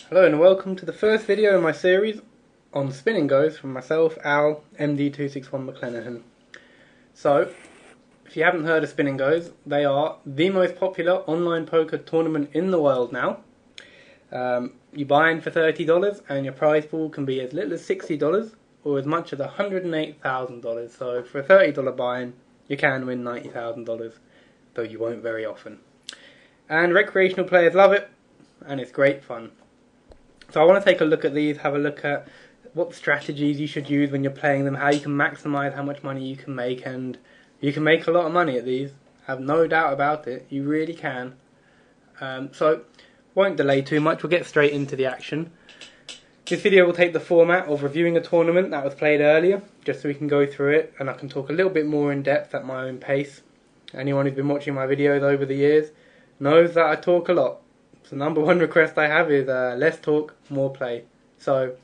Hello and welcome to the first video in my series on Spin and Goes from myself, Al, MD261 McLennan. So, if you haven't heard of Spin and Goes, they are the most popular online poker tournament in the world now. You buy in for $30 and your prize pool can be as little as $60 or as much as $108,000. So for a $30 buy-in, you can win $90,000, though you won't very often. And recreational players love it, and it's great fun. So I want to take a look at these, have a look at what strategies you should use when you're playing them, how you can maximise how much money you can make, and you can make a lot of money at these. I have no doubt about it, you really can. So, won't delay too much, we'll get straight into the action. This video will take the format of reviewing a tournament that was played earlier, just so we can go through it, and I can talk a little bit more in depth at my own pace. Anyone who's been watching my videos over the years knows that I talk a lot. The number one request I have is less talk, more play. So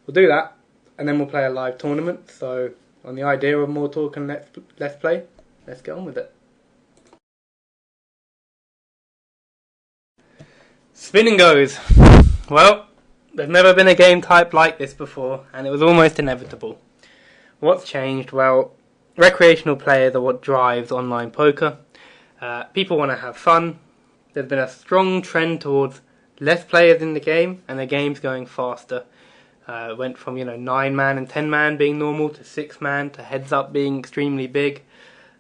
we'll do that, and then we'll play a live tournament. So on the idea of more talk and less play, let's get on with it. Spin and Goes. Well, there's never been a game type like this before, and it was almost inevitable. What's changed? Well, recreational players are what drives online poker. People want to have fun. There's been a strong trend towards less players in the game and the game's going faster. It went from 9-man and 10-man being normal to 6-man to heads up being extremely big.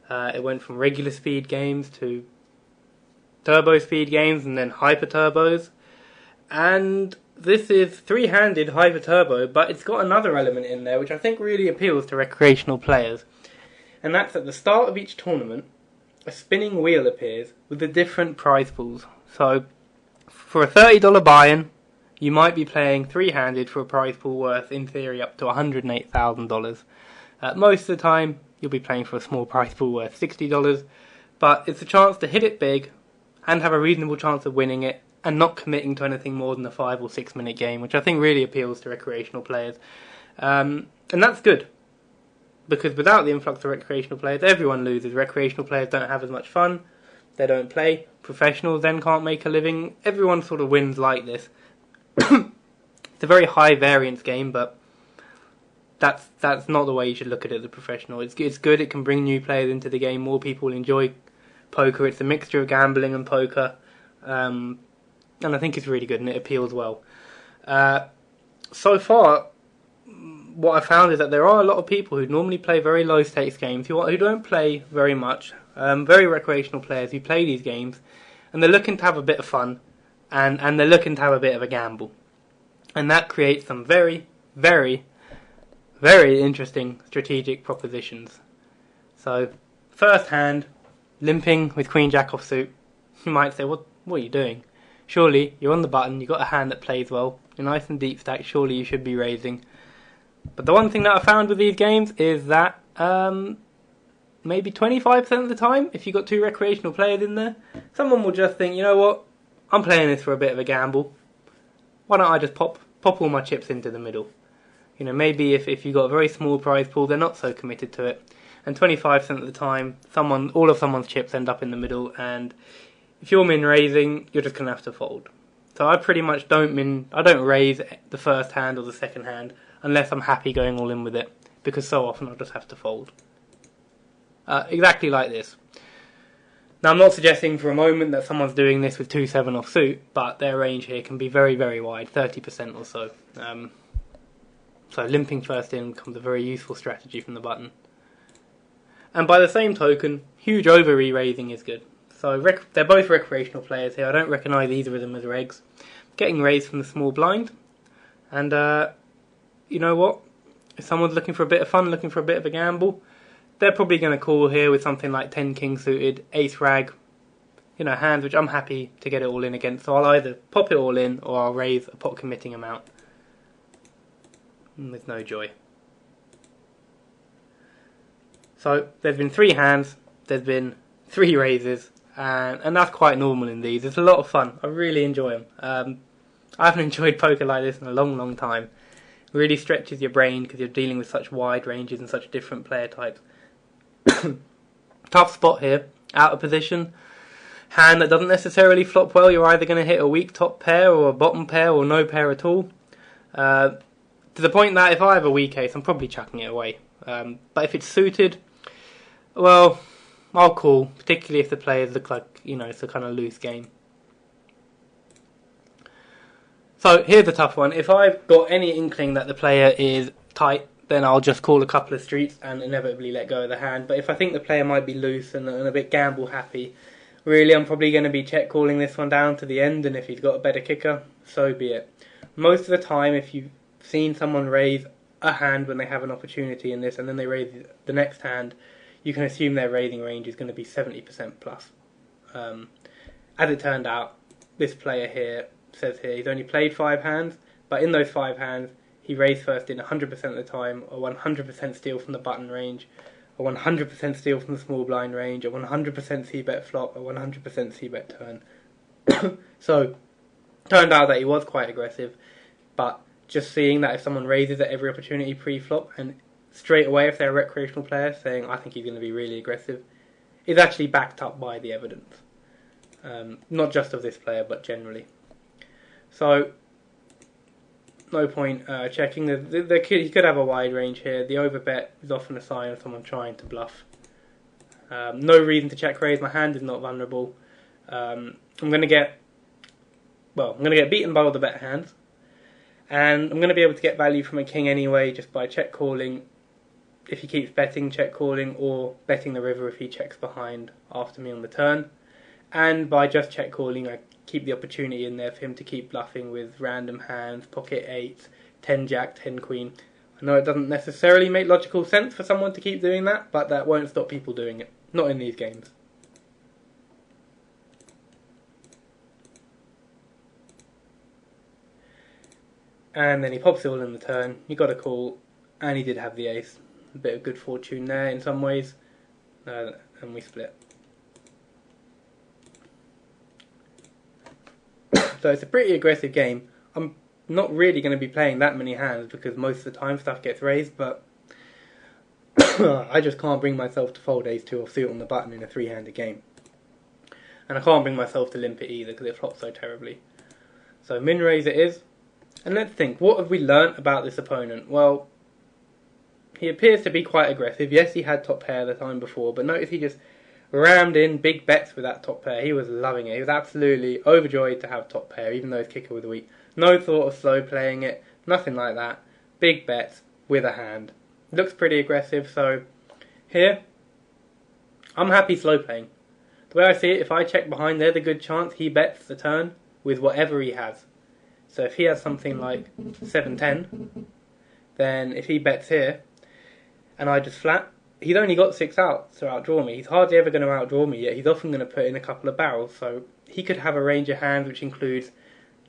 It went from regular speed games to turbo speed games and then hyper turbos. And this is three-handed hyper turbo, but it's got another element in there which I think really appeals to recreational players. And that's at the start of each tournament, a spinning wheel appears with the different prize pools. So, for a $30 buy-in, you might be playing three-handed for a prize pool worth, in theory, up to $108,000. Most of the time, you'll be playing for a small prize pool worth $60, but it's a chance to hit it big and have a reasonable chance of winning it and not committing to anything more than a 5 or 6 minute game, which I think really appeals to recreational players. And that's good, because without the influx of recreational players, everyone loses. Recreational players don't have as much fun, they don't play. Professionals then can't make a living. Everyone sort of wins like this. It's a very high variance game, but that's not the way you should look at it as a professional. It's good, it can bring new players into the game, more people enjoy poker. It's a mixture of gambling and poker, and I think it's really good and it appeals well. So far, what I found is that there are a lot of people who normally play very low stakes games, who don't play very much, very recreational players who play these games, and they're looking to have a bit of fun, and they're looking to have a bit of a gamble. And that creates some very, very, very interesting strategic propositions. So, first hand, limping with Queen Jack off suit. You might say, what are you doing? Surely, you're on the button, you've got a hand that plays well, you're nice and deep stacked, surely you should be raising. But the one thing that I found with these games is that maybe 25% of the time, if you've got two recreational players in there, someone will just think, you know what, I'm playing this for a bit of a gamble. Why don't I just pop all my chips into the middle? Maybe if you've got a very small prize pool, they're not so committed to it. And 25% of the time, all of someone's chips end up in the middle, and if you're min raising, you're just going to have to fold. So I pretty much don't raise the first hand or the second hand, unless I'm happy going all in with it, because so often I'll just have to fold. Exactly like this. Now I'm not suggesting for a moment that someone's doing this with 2-7 off suit, but their range here can be very, very wide, 30% or so. So limping first in becomes a very useful strategy from the button. And by the same token, huge over re-raising is good. So they're both recreational players here, I don't recognise either of them as regs. Getting raised from the small blind, and you know what? If someone's looking for a bit of fun, looking for a bit of a gamble, they're probably going to call here with something like 10 king suited, ace rag, hands which I'm happy to get it all in against. So I'll either pop it all in or I'll raise a pot committing amount. With no joy. So there's been 3 hands, there's been 3 raises, and that's quite normal in these. It's a lot of fun. I really enjoy them. I haven't enjoyed poker like this in a long, long time. It really stretches your brain because you're dealing with such wide ranges and such different player types. Tough spot here, out of position. hand that doesn't necessarily flop well. You're either going to hit a weak top pair or a bottom pair or no pair at all. To the point that if I have a weak ace, I'm probably chucking it away. But if it's suited, well, I'll call, particularly if the players look like, it's a kind of loose game. So here's a tough one. If I've got any inkling that the player is tight, then I'll just call a couple of streets and inevitably let go of the hand. But if I think the player might be loose and a bit gamble happy, really I'm probably going to be check calling this one down to the end, and if he's got a better kicker, so be it. Most of the time, if you've seen someone raise a hand when they have an opportunity in this and then they raise the next hand, you can assume their raising range is going to be 70% plus. As it turned out, this player here says here he's only played 5 hands, but in those 5 hands he raised first in 100% of the time, a 100% steal from the button range, a 100% steal from the small blind range, a 100% c-bet flop, a 100% c-bet turn. So, turned out that he was quite aggressive, but just seeing that if someone raises at every opportunity pre-flop, and straight away if they're a recreational player saying, I think he's going to be really aggressive, is actually backed up by the evidence. Not just of this player, but generally. So, no point checking. He could have a wide range here. The overbet is often a sign of someone trying to bluff. No reason to check raise. My hand is not vulnerable. I'm going to get beaten by all the bet hands, and I'm going to be able to get value from a king anyway, just by check calling. If he keeps betting, check calling, or betting the river if he checks behind after me on the turn, and by just check calling, I keep the opportunity in there for him to keep bluffing with random hands, pocket eights, 10 jack, 10 queen. I know it doesn't necessarily make logical sense for someone to keep doing that, but that won't stop people doing it. Not in these games. And then he pops it all in the turn. You got a call, and he did have the ace. A bit of good fortune there in some ways, and we split. So it's a pretty aggressive game. I'm not really going to be playing that many hands because most of the time stuff gets raised, but I just can't bring myself to fold ace-2 offsuit on the button in a 3-handed game. And I can't bring myself to limp it either because it flops so terribly. So min raise it is. And let's think, what have we learnt about this opponent? Well, he appears to be quite aggressive. Yes, he had top pair the time before, but notice he just rammed in big bets with that top pair. He was loving it. He was absolutely overjoyed to have top pair, even though his kicker was weak. No thought of slow playing it, nothing like that. Big bets with a hand. Looks pretty aggressive, so here, I'm happy slow playing. The way I see it, if I check behind, there's a good chance he bets the turn with whatever he has. So if he has something like 7-10, then if he bets here, and I just flat, he's only got 6 outs to outdraw me. He's hardly ever going to outdraw me, yet he's often going to put in a couple of barrels. So he could have a range of hands which includes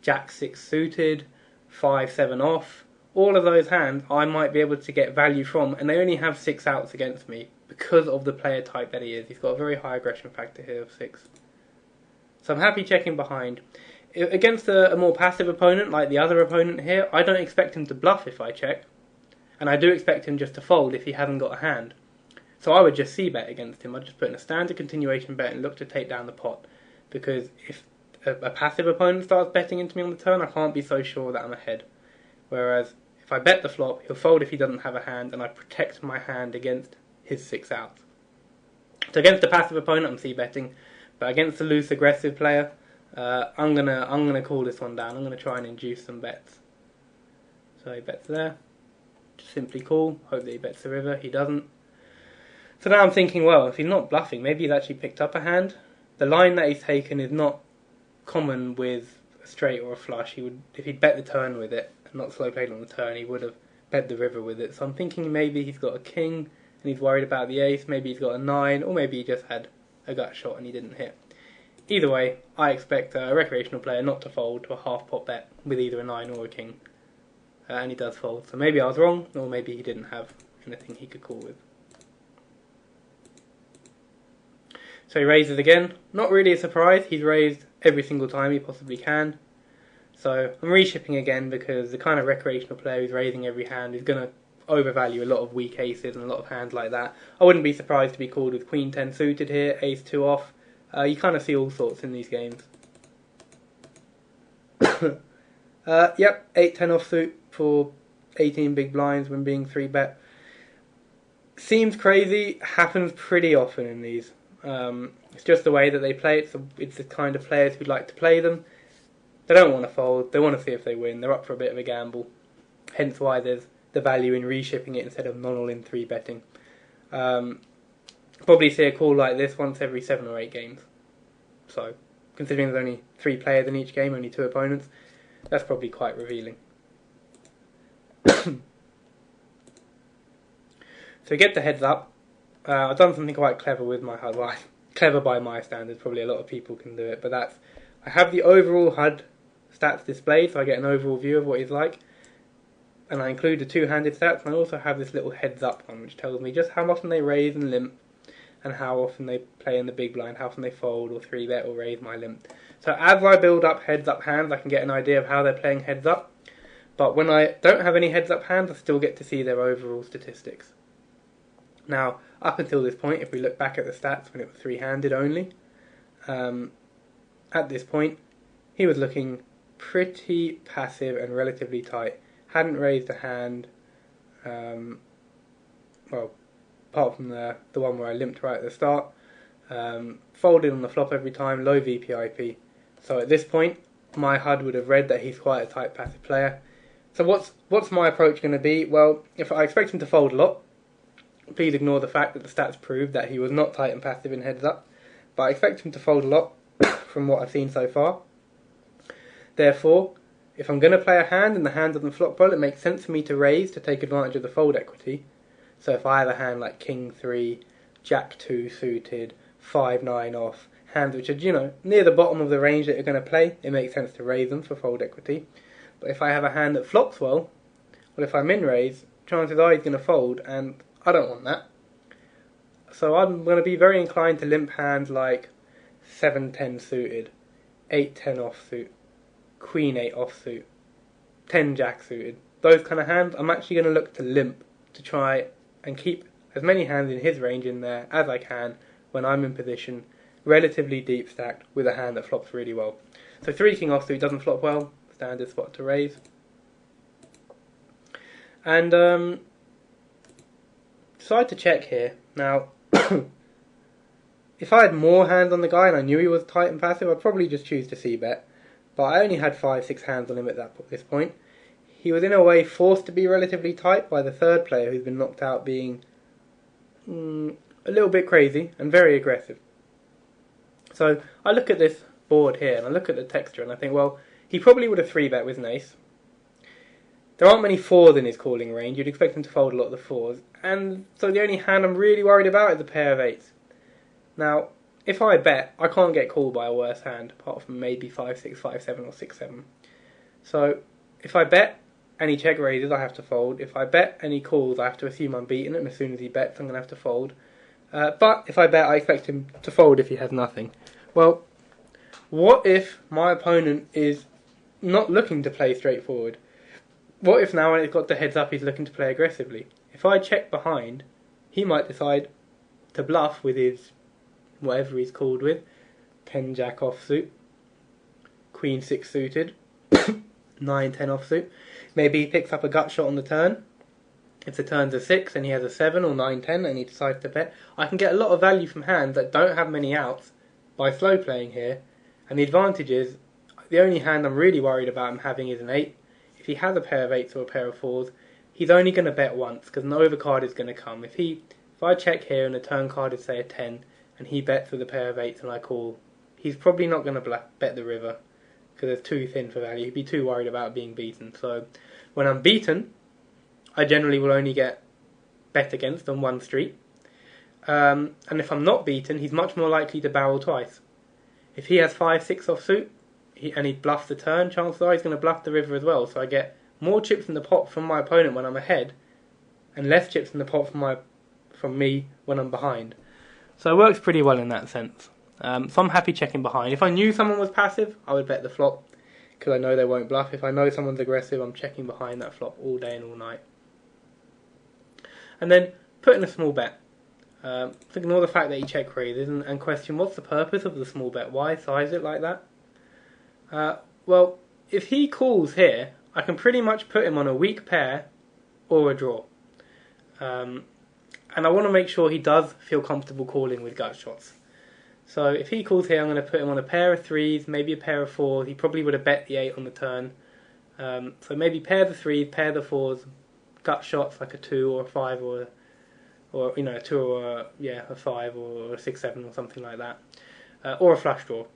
Jack-6 suited, 5-7 off. All of those hands I might be able to get value from, and they only have 6 outs against me because of the player type that he is. He's got a very high aggression factor here of 6. So I'm happy checking behind. Against a more passive opponent like the other opponent here, I don't expect him to bluff if I check. And I do expect him just to fold if he hasn't got a hand. So I would just c-bet against him. I'd just put in a standard continuation bet and look to take down the pot. Because if a passive opponent starts betting into me on the turn, I can't be so sure that I'm ahead. Whereas if I bet the flop, he'll fold if he doesn't have a hand, and I protect my hand against his 6 outs. So against a passive opponent, I'm c-betting. But against a loose aggressive player, I'm gonna call this one down. I'm gonna try and induce some bets. So he bets there. Just simply call. Hope that he bets the river. He doesn't. So now I'm thinking, well, if he's not bluffing, maybe he's actually picked up a hand. The line that he's taken is not common with a straight or a flush. He would, if he'd bet the turn with it and not slow played on the turn, he would have bet the river with it. So I'm thinking maybe he's got a king and he's worried about the ace. Maybe he's got a 9, or maybe he just had a gut shot and he didn't hit. Either way, I expect a recreational player not to fold to a half pot bet with either a 9 or a king. And he does fold. So maybe I was wrong, or maybe he didn't have anything he could call with. So he raises again. Not really a surprise. He's raised every single time he possibly can. So I'm reshipping again because the kind of recreational player who's raising every hand is going to overvalue a lot of weak aces and a lot of hands like that. I wouldn't be surprised to be called with Queen 10 suited here, Ace 2 off, You kind of see all sorts in these games. Yep, 8-10 offsuit for 18 big blinds when being 3-bet. Seems crazy, happens pretty often in these. It's just the way that they play it. It's the kind of players who'd like to play them. They don't want to fold, they want to see if they win. They're up for a bit of a gamble. Hence why there's the value in reshipping it instead of non-all-in 3-betting. Probably see a call like this once every 7 or 8 games. So, considering there's only 3 players in each game, only 2 opponents, that's probably quite revealing. So get the heads up. I've done something quite clever with my HUD. Well, clever by my standards, probably a lot of people can do it, but I have the overall HUD stats displayed, so I get an overall view of what he's like. And I include the two-handed stats, and I also have this little heads up one, which tells me just how often they raise and limp, and how often they play in the big blind, how often they fold or 3-bet or raise my limp. So as I build up heads up hands, I can get an idea of how they're playing heads up. But when I don't have any heads up hands, I still get to see their overall statistics. Now, up until this point, if we look back at the stats when it was 3-handed only, at this point, he was looking pretty passive and relatively tight. Hadn't raised a hand, well, apart from the one where I limped right at the start. Folded on the flop every time, low VPIP. So at this point, my HUD would have read that he's quite a tight passive player. So what's my approach going to be? Well, if I expect him to fold a lot, please ignore the fact that the stats prove that he was not tight and passive in heads up. But I expect him to fold a lot from what I've seen so far. Therefore, if I'm going to play a hand and the hand doesn't flop well, it makes sense for me to raise to take advantage of the fold equity. So if I have a hand like King 3, Jack 2 suited, 5-9 off, hands which are, near the bottom of the range that you're going to play, it makes sense to raise them for fold equity. But if I have a hand that flops well if I min raise, chances are he's going to fold, and I don't want that. So I'm going to be very inclined to limp hands like 7-10 suited, 8-10 offsuit, Queen 8 offsuit, 10 Jack suited. Those kind of hands, I'm actually going to look to limp to try and keep as many hands in his range in there as I can when I'm in position, relatively deep stacked with a hand that flops really well. So 3 King offsuit doesn't flop well, standard spot to raise. And decide to check here. Now, if I had more hands on the guy and I knew he was tight and passive, I'd probably just choose to c-bet. But I only had 5-6 hands on him at this point. He was in a way forced to be relatively tight by the third player who's been knocked out being a little bit crazy and very aggressive. So I look at this board here and I look at the texture and I think, well, he probably would have 3-bet with an ace. There aren't many 4s in his calling range. You'd expect him to fold a lot of the 4s. And so the only hand I'm really worried about is a pair of 8s. Now, if I bet, I can't get called by a worse hand, apart from maybe 5-6, 5-7 or 6-7. So, if I bet and he check raises, I have to fold. If I bet and he calls, I have to assume I'm beating him. As soon as he bets, I'm going to have to fold. But if I bet, I expect him to fold if he has nothing. Well, what if my opponent is not looking to play straightforward? What if now when he's got the heads up, he's looking to play aggressively? If I check behind, he might decide to bluff with his whatever he's called with, 10 Jack offsuit, Queen 6 suited, 9-10 offsuit. Maybe he picks up a gut shot on the turn. If the turn's a 6 and he has a 7 or 9-10 and he decides to bet, I can get a lot of value from hands that don't have many outs by slow playing here. And the advantage is, the only hand I'm really worried about him having is an 8. If he has a pair of 8s or a pair of 4s, he's only going to bet once because an overcard is going to come. If I check here and the turn card is say a 10 and he bets with a pair of 8s and I call, he's probably not going to bet the river because it's too thin for value. He'd be too worried about being beaten. So when I'm beaten, I generally will only get bet against on one street. And if I'm not beaten, he's much more likely to barrel twice. If he has 5-6 offsuit and he bluffs the turn, chances are he's going to bluff the river as well. So I get more chips in the pot from my opponent when I'm ahead and less chips in the pot from me when I'm behind. So it works pretty well in that sense. So I'm happy checking behind. If I knew someone was passive, I would bet the flop because I know they won't bluff. If I know someone's aggressive, I'm checking behind that flop all day and all night. And then put in a small bet. Ignore the fact that he check raises and question what's the purpose of the small bet. Why size it like that? Well, if he calls here, I can pretty much put him on a weak pair or a draw. And I want to make sure he does feel comfortable calling with gut shots. So if he calls here, I'm going to put him on a pair of threes, maybe a pair of fours. He probably would have bet the 8 on the turn. So maybe pair the threes, pair the fours, gut shots like a 2 or a 5 or a 2 or a 5 or a 6-7 or something like that. Or a flush draw.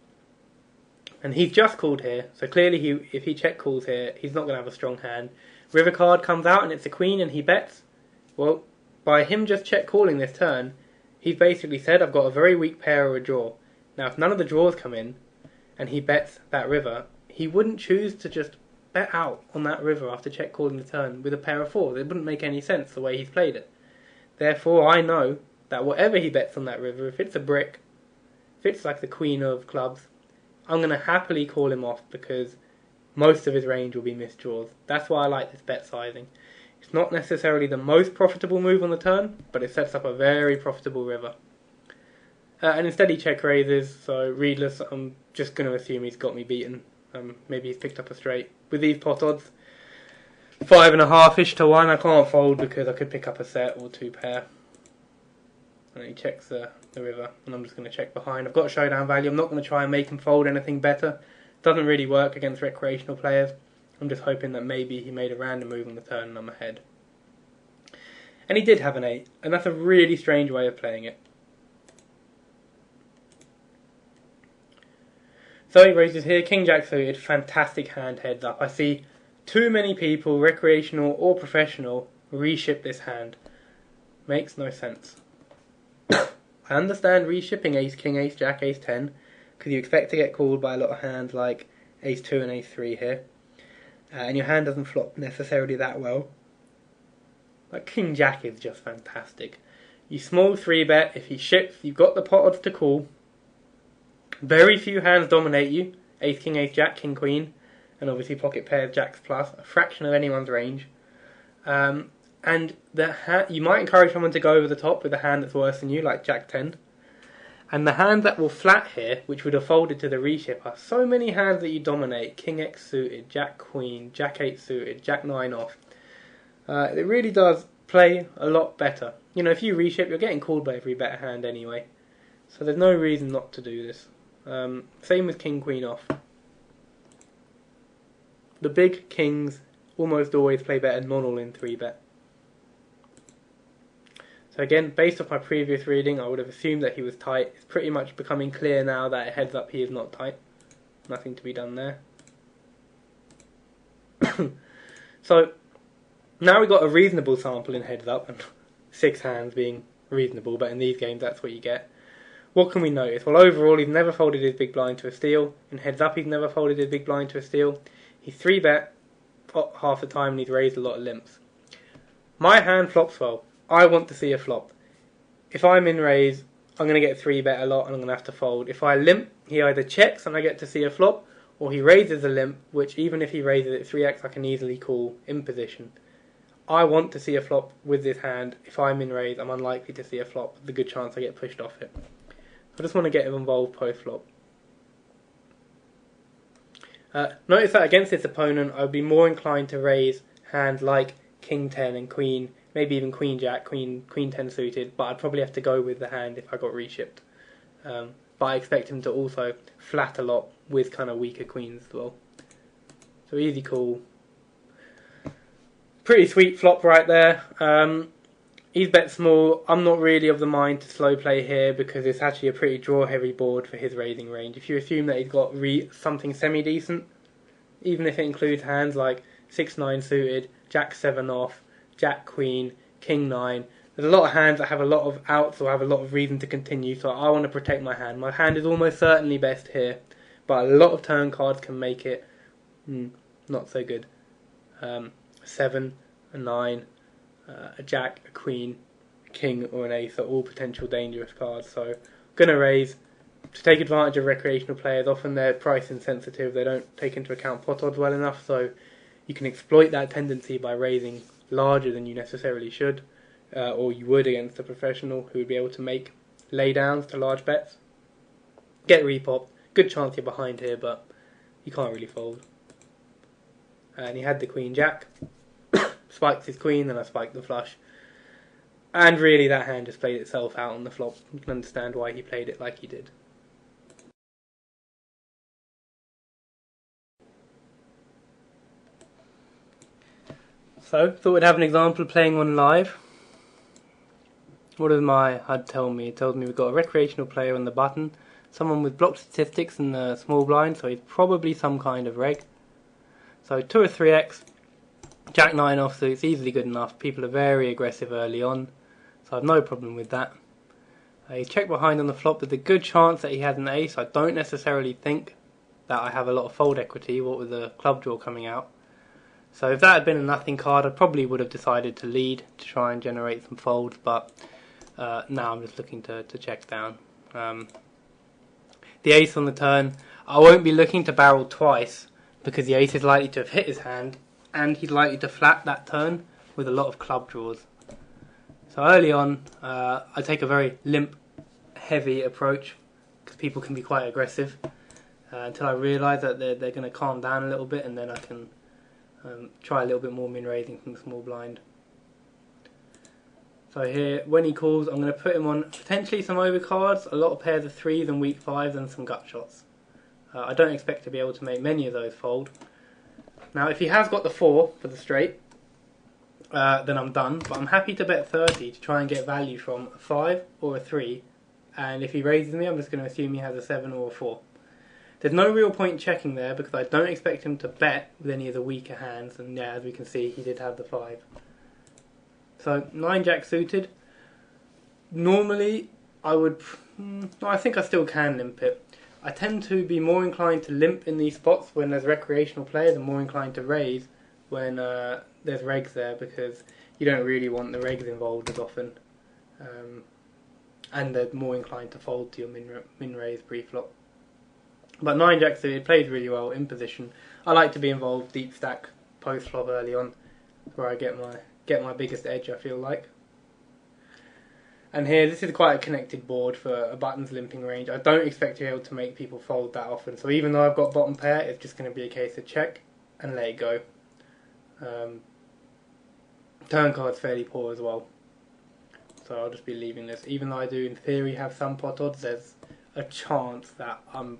And he's just called here, so clearly if he check calls here, he's not going to have a strong hand. River card comes out and it's a queen and he bets. Well, by him just check calling this turn, he's basically said I've got a very weak pair or a draw. Now if none of the draws come in and he bets that river, he wouldn't choose to just bet out on that river after check calling the turn with a pair of fours. It wouldn't make any sense the way he's played it. Therefore I know that whatever he bets on that river, if it's a brick, if it's like the queen of clubs, I'm going to happily call him off because most of his range will be missed draws. That's why I like this bet sizing. It's not necessarily the most profitable move on the turn, but it sets up a very profitable river. And instead he check raises, so readless, I'm just going to assume he's got me beaten. Maybe he's picked up a straight. With these pot odds, 5.5-ish to 1, I can't fold because I could pick up a set or 2 pair. And he checks the river, and I'm just going to check behind. I've got a showdown value. I'm not going to try and make him fold anything better. Doesn't really work against recreational players. I'm just hoping that maybe he made a random move on the turn and I'm ahead. And he did have an 8, and that's a really strange way of playing it. So he raises here, King Jack suited, fantastic hand heads up. I see too many people, recreational or professional, reship this hand. Makes no sense. I understand reshipping Ace King, Ace Jack, Ace 10, because you expect to get called by a lot of hands like Ace 2 and Ace 3 here. And your hand doesn't flop necessarily that well. But King Jack is just fantastic. You small 3-bet, if he ships, you've got the pot odds to call. Very few hands dominate you. Ace King, Ace Jack, King Queen, and obviously pocket pairs, Jacks plus, a fraction of anyone's range. And you might encourage someone to go over the top with a hand that's worse than you, like Jack 10. And the hand that will flat here, which would have folded to the reship, are so many hands that you dominate. King X suited, Jack Queen, Jack 8 suited, Jack 9 off. It really does play a lot better. You know, if you reship, you're getting called by every better hand anyway. So there's no reason not to do this. Same with King Queen off. The big kings almost always play better non-all in 3-bet. So again, based off my previous reading, I would have assumed that he was tight. It's pretty much becoming clear now that it heads up he is not tight. Nothing to be done there. So now we've got a reasonable sample in heads up, and 6 hands being reasonable, but in these games that's what you get. What can we notice? Well, overall he's never folded his big blind to a steal. In heads up he's never folded his big blind to a steal. He's 3-bet half the time and he's raised a lot of limps. My hand flops well. I want to see a flop. If I'm in raise, I'm going to get 3-bet a lot and I'm going to have to fold. If I limp, he either checks and I get to see a flop, or he raises a limp, which even if he raises it 3x, I can easily call in position. I want to see a flop with this hand. If I'm in raise, I'm unlikely to see a flop. There's a good chance I get pushed off it. I just want to get him involved post-flop. Notice that against this opponent, I would be more inclined to raise hands like King 10 and Queen, maybe even Queen Jack, Queen 10 suited, but I'd probably have to go with the hand if I got reshipped. But I expect him to also flat a lot with kind of weaker queens as well. So easy call. Pretty sweet flop right there. He's bet small. I'm not really of the mind to slow play here because it's actually a pretty draw heavy board for his raising range. If you assume that he's got something semi decent, even if it includes hands like 6-9 suited, Jack 7 off, Jack Queen, King 9, there's a lot of hands that have a lot of outs or have a lot of reason to continue, so I want to protect my hand. My hand is almost certainly best here, but a lot of turn cards can make it not so good. 7, a 9, a Jack, a Queen, a King or an Ace are all potential dangerous cards, so I'm going to raise to take advantage of recreational players. Often they're price insensitive, they don't take into account pot odds well enough, so you can exploit that tendency by raising larger than you necessarily should. or you would against a professional who would be able to make laydowns to large bets. Get repopped. Good chance you're behind here, but you can't really fold. And he had the queen jack. Spiked his queen, then I spiked the flush. And really that hand just played itself out on the flop. You can understand why he played it like he did. So, thought we'd have an example playing on live. What does my HUD tell me? It tells me we've got a recreational player on the button, someone with blocked statistics in the small blind, so he's probably some kind of reg. So 2 or 3x, Jack 9 offsuits, easily good enough. People are very aggressive early on, so I have no problem with that. He's checked behind on the flop. There's a good chance that he has an ace. I don't necessarily think that I have a lot of fold equity, what with the club draw coming out. So if that had been a nothing card, I probably would have decided to lead to try and generate some folds, but now I'm just looking to check down. The ace on the turn, I won't be looking to barrel twice because the ace is likely to have hit his hand and he's likely to flat that turn with a lot of club draws. So early on, I take a very limp, heavy approach because people can be quite aggressive until I realise that they're going to calm down a little bit, and then I can try a little bit more min raising from the small blind. So here, when he calls, I'm going to put him on potentially some overcards, a lot of pairs of 3s and weak 5s, and some gut shots. I don't expect to be able to make many of those fold. Now if he has got the 4 for the straight, then I'm done, but I'm happy to bet 30 to try and get value from a 5 or a 3, and if he raises me I'm just going to assume he has a 7 or a 4. There's no real point checking there because I don't expect him to bet with any of the weaker hands, and yeah, as we can see, he did have the 5. So 9 jack suited. Normally I would, I think I still can limp it. I tend to be more inclined to limp in these spots when there's recreational players, and more inclined to raise when there's regs there, because you don't really want the regs involved as often, and they're more inclined to fold to your min raise pre-flop. But 9 jack suited plays really well in position. I like to be involved deep stack post flop early on, where I get my biggest edge, I feel like. And here, this is quite a connected board for a buttons limping range. I don't expect to be able to make people fold that often. So even though I've got bottom pair, it's just going to be a case of check and let it go. Turn card's fairly poor as well, so I'll just be leaving this. Even though I do in theory have some pot odds, there's a chance that I'm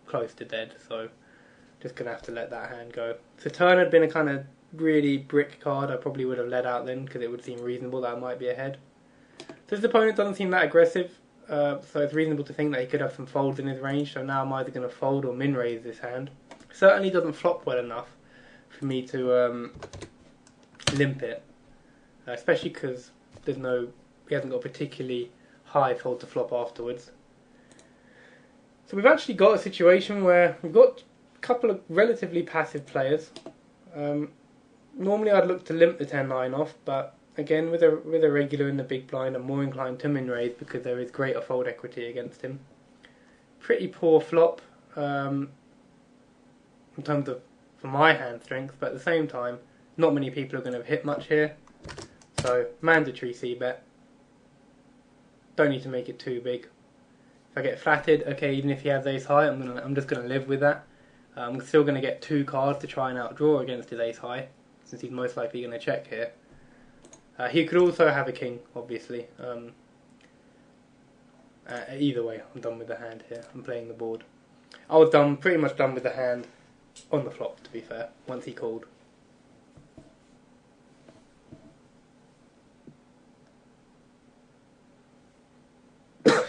close to dead, so just going to have to let that hand go. So turn had been a kind of really brick card, I probably would have let out then because it would seem reasonable that I might be ahead. So his opponent doesn't seem that aggressive, so it's reasonable to think that he could have some folds in his range, so now I'm either going to fold or min raise this hand. Certainly doesn't flop well enough for me to limp it, especially because he hasn't got a particularly high fold to flop afterwards. So we've actually got a situation where we've got a couple of relatively passive players. Normally I'd look to limp the 10-9 off, but again with a regular in the big blind, I'm more inclined to min raise because there is greater fold equity against him. Pretty poor flop in terms of for my hand strength, but at the same time not many people are going to hit much here, so mandatory c-bet. Don't need to make it too big. If I get flatted, okay, even if he has ace high, I'm just going to live with that. I'm still going to get 2 cards to try and outdraw against his ace high, since he's most likely going to check here. He could also have a king, obviously. Either way, I'm done with the hand here. I'm playing the board. I was pretty much done with the hand on the flop, to be fair, once he called.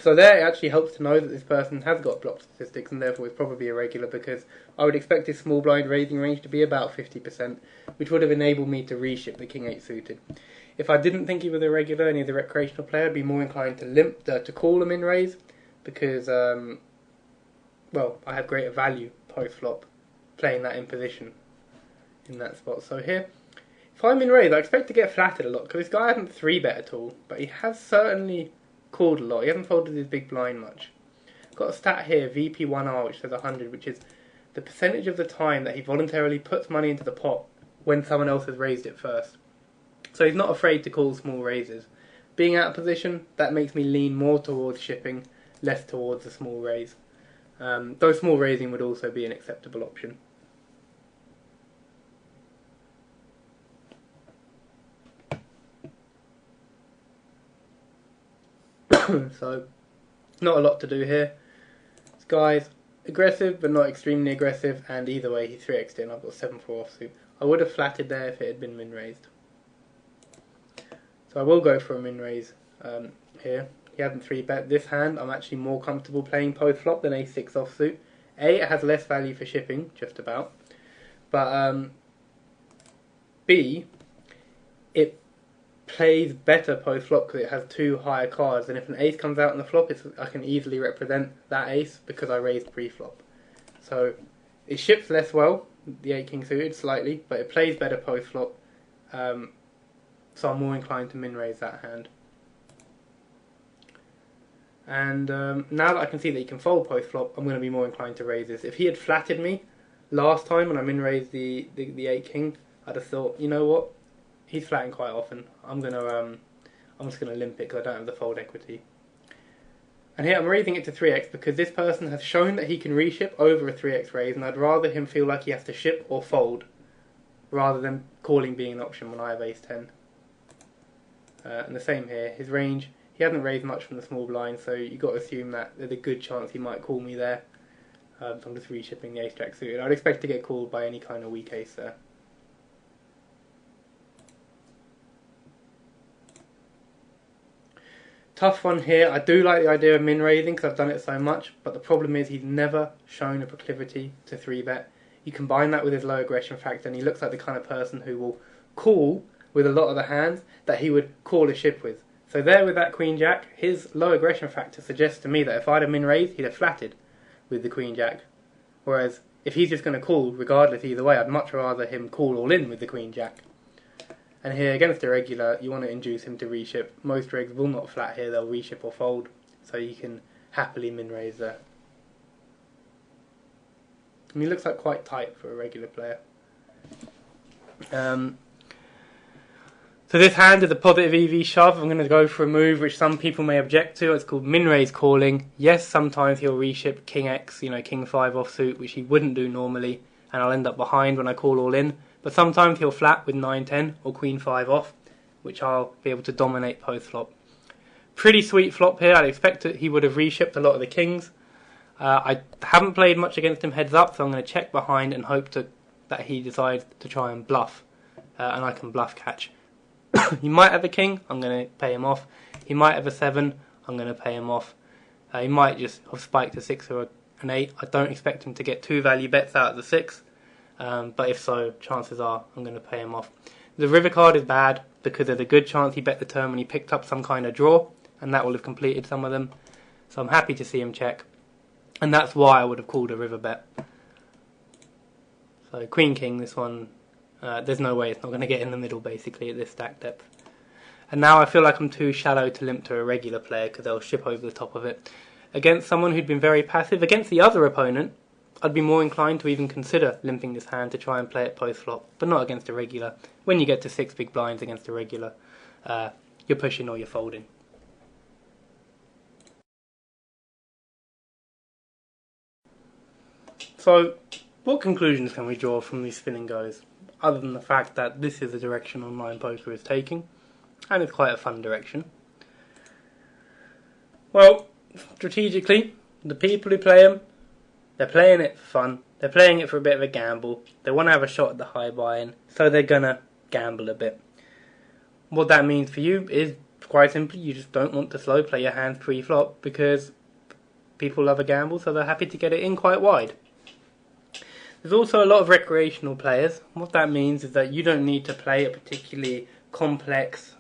So there it actually helps to know that this person has got block statistics and therefore is probably irregular, because I would expect his small blind raising range to be about 50%, which would have enabled me to reship the king 8 suited. If I didn't think he was irregular and he's a recreational player, I'd be more inclined to limp, to call him in raise, because, well, I have greater value post flop playing that in position in that spot. So here, if I'm in raise, I expect to get flattered a lot, because this guy hasn't 3-bet at all, but he has certainly called a lot. He hasn't folded his big blind much. Got a stat here, VP1R, which says 100, which is the percentage of the time that he voluntarily puts money into the pot when someone else has raised it first. So he's not afraid to call small raises. Being out of position, that makes me lean more towards shipping, less towards a small raise. Though small raising would also be an acceptable option. So, not a lot to do here. This guy's aggressive, but not extremely aggressive, and either way he's 3x'd in. I've got 7-4 offsuit. I would have flatted there if it had been min raised. So I will go for a min raise here. He hasn't 3-bet this hand. I'm actually more comfortable playing post flop than a6 offsuit. It has less value for shipping, just about. But B, it plays better post flop because it has 2 higher cards, and if an ace comes out on the flop, I can easily represent that ace because I raised pre-flop. So it ships less well, the 8 king suited slightly, but it plays better post flop. So I'm more inclined to min raise that hand. And now that I can see that he can fold post flop, I'm going to be more inclined to raise this. If he had flatted me last time when I min raised the 8 king, I'd have thought, you know what, he's flatting quite often. I'm just gonna limp it because I don't have the fold equity. And here I'm raising it to 3x because this person has shown that he can reship over a 3x raise, and I'd rather him feel like he has to ship or fold rather than calling being an option when I have ace 10. And the same here. His range, he hasn't raised much from the small blind, so you've got to assume that there's a good chance he might call me there. So I'm just reshipping the ace jack suited. I'd expect to get called by any kind of weak ace there. Tough one here. I do like the idea of min raising because I've done it so much, but the problem is he's never shown a proclivity to 3-bet. You combine that with his low aggression factor, and he looks like the kind of person who will call with a lot of the hands that he would call a ship with. So there with that queen jack, his low aggression factor suggests to me that if I'd have min raised, he'd have flatted with the queen jack. Whereas if he's just going to call regardless either way, I'd much rather him call all in with the queen jack. And here, against a regular, you want to induce him to reship. Most regs will not flat here, they'll reship or fold, so you can happily min-raise there. And he looks like quite tight for a regular player. So this hand is a positive EV shove. I'm going to go for a move which some people may object to. It's called min-raise calling. Yes, sometimes he'll reship king x, king 5 offsuit, which he wouldn't do normally, and I'll end up behind when I call all in. But sometimes he'll flat with 9-10 or queen 5 off, which I'll be able to dominate post flop. Pretty sweet flop here. I'd expect that he would have reshipped a lot of the kings. I haven't played much against him heads up, so I'm going to check behind and hope that he decides to try and bluff, and I can bluff catch. He might have a king, I'm going to pay him off. He might have a 7, I'm going to pay him off. He might just have spiked a 6 or an 8. I don't expect him to get 2 value bets out of the 6. But if so, chances are I'm going to pay him off. The river card is bad because there's a good chance he bet the turn when he picked up some kind of draw, and that will have completed some of them. So I'm happy to see him check, and that's why I would have called a river bet. So queen king, this one, there's no way it's not going to get in the middle basically at this stack depth. And now I feel like I'm too shallow to limp to a regular player because they'll ship over the top of it. Against someone who'd been very passive, against the other opponent, I'd be more inclined to even consider limping this hand to try and play it post-flop, but not against a regular. When you get to 6 big blinds against a regular, you're pushing or you're folding. So, what conclusions can we draw from these spin and goes, other than the fact that this is the direction online poker is taking, and it's quite a fun direction? Well, strategically, the people who play them, they're playing it for fun, they're playing it for a bit of a gamble, they want to have a shot at the high buy-in, so they're going to gamble a bit. What that means for you is, quite simply, you just don't want to slow play your hands pre-flop, because people love a gamble, so they're happy to get it in quite wide. There's also a lot of recreational players. What that means is that you don't need to play a particularly complex,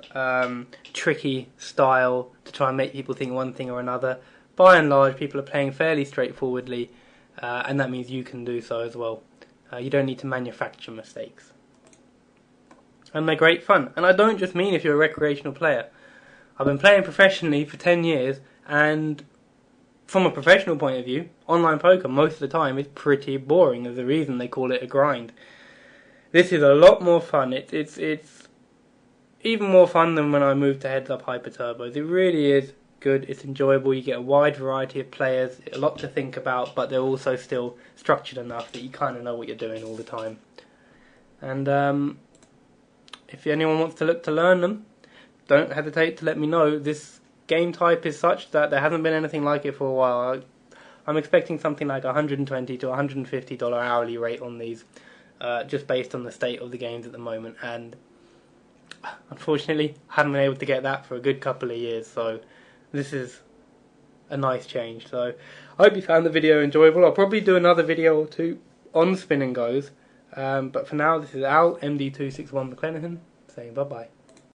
tricky style to try and make people think one thing or another. By and large, people are playing fairly straightforwardly, and that means you can do so as well. You don't need to manufacture mistakes. And they're great fun. And I don't just mean if you're a recreational player. I've been playing professionally for 10 years, and from a professional point of view, online poker most of the time is pretty boring. There's a reason they call it a grind. This is a lot more fun. It's even more fun than when I moved to Heads Up Hyper Turbos. It really is good, it's enjoyable, you get a wide variety of players, a lot to think about, but they're also still structured enough that you kind of know what you're doing all the time. And if anyone wants to look to learn them, don't hesitate to let me know. This game type is such that there hasn't been anything like it for a while. I'm expecting something like $120 to $150 hourly rate on these, just based on the state of the games at the moment, and unfortunately I haven't been able to get that for a good couple of years, so this is a nice change. So I hope you found the video enjoyable. I'll probably do another video or two on Spin and Goes, but for now this is Al, MD261 McLennan, saying bye bye.